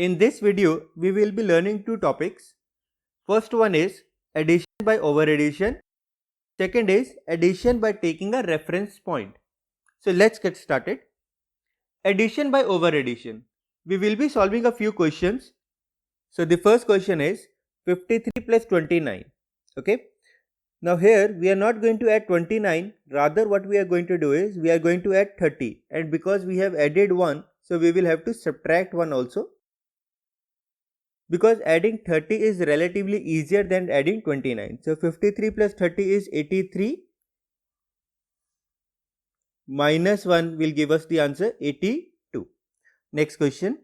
In this video, we will be learning two topics. First one is addition by overaddition. Second is addition by taking a reference point. So let's get started. Addition by overaddition. We will be solving a few questions. So the first question is 53 plus 29. Okay. Now here we are not going to add 29, rather what we are going to do is we are going to add 30, and because we have added 1, so we will have to subtract 1 also. Because adding 30 is relatively easier than adding 29. So 53 plus 30 is 83, minus 1 will give us the answer 82. Next question,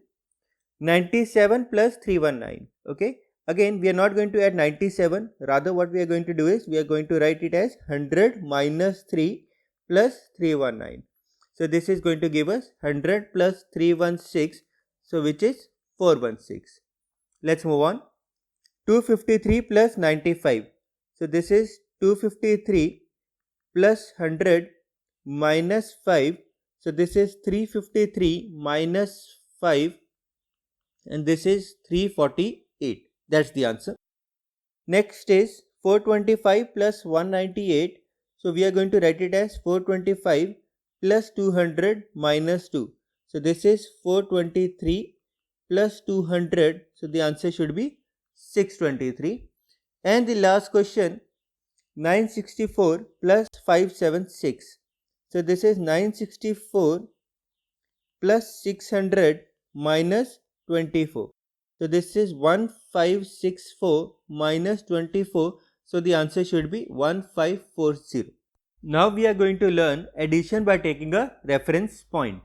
97 plus 319. Okay, again we are not going to add 97, rather what we are going to do is we are going to write it as 100 minus 3 plus 319. So this is going to give us 100 plus 316, so which is 416. Let's move on. 253 plus 95. So this is 253 plus 100 minus 5. So this is 353 minus 5, and this is 348. That's the answer. Next is 425 plus 198. So we are going to write it as 425 plus 200 minus 2. So this is 423 plus 200. So the answer should be 623. And the last question, 964 plus 576. So this is 964 plus 600 minus 24. So this is 1564 minus 24. So the answer should be 1540. Now we are going to learn addition by taking a reference point.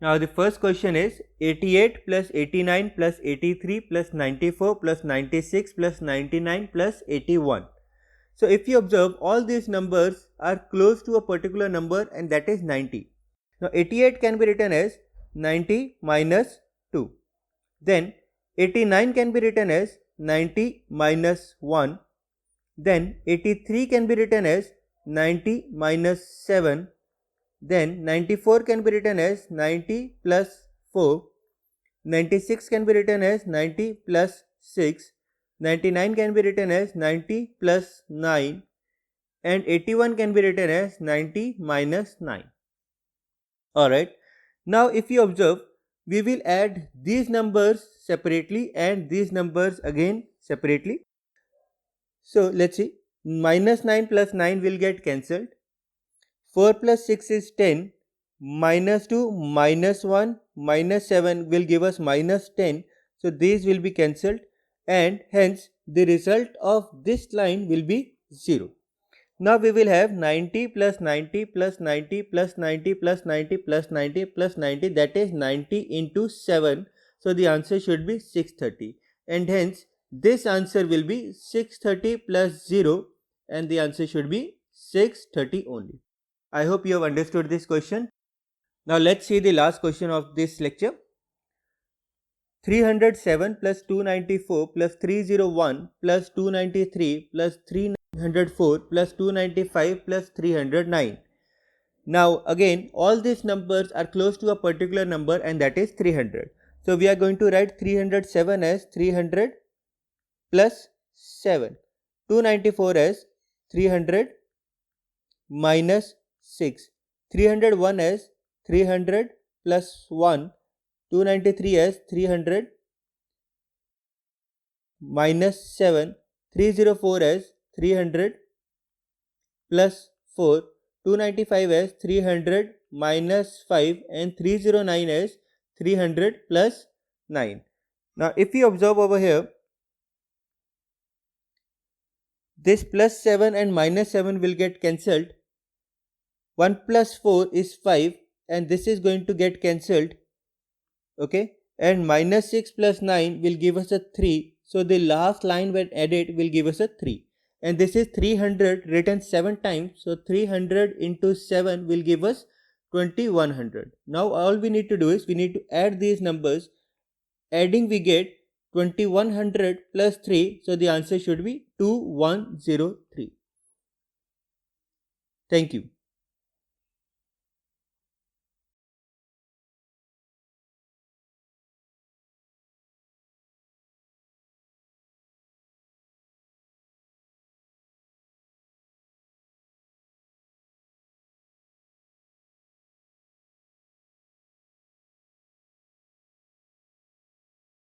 Now the first question is 88 plus 89 plus 83 plus 94 plus 96 plus 99 plus 81. So if you observe, all these numbers are close to a particular number, and that is 90. Now 88 can be written as 90 minus 2. Then 89 can be written as 90 minus 1. Then 83 can be written as 90 minus 7. Then 94 can be written as 90 plus 4. 96 can be written as 90 plus 6. 99 can be written as 90 plus 9. And 81 can be written as 90 minus 9. Alright. Now if you observe, we will add these numbers separately and these numbers again separately. So let's see. Minus 9 plus 9 will get cancelled. 4 plus 6 is 10, minus 2, minus 1, minus 7 will give us minus 10. So these will be cancelled, and hence the result of this line will be 0. Now we will have 90 plus 90 plus 90 plus 90 plus 90 plus 90 plus 90, that is 90 into 7. So the answer should be 630, and hence this answer will be 630 plus 0, and the answer should be 630 only. I hope you have understood this question. Now let's see the last question of this lecture. 307 plus 294 plus 301 plus 293 plus 304 plus 295 plus 309. Now again, all these numbers are close to a particular number, and that is 300. So we are going to write 307 as 300 plus 7. 294 as 300 minus 6. 301 as 300 plus 1. 293 as 300 minus 7. 304 as 300 plus 4. 295 as 300 minus 5, and 309 as 300 plus 9. Now if you observe over here, this plus 7 and minus 7 will get cancelled. 1 plus 4 is 5, and this is going to get cancelled. Okay, and minus 6 plus 9 will give us a 3. So the last line when added will give us a 3. And this is 300 written 7 times. So 300 into 7 will give us 2100. Now all we need to do is we need to add these numbers. Adding we get 2100 plus 3. So the answer should be 2103. Thank you.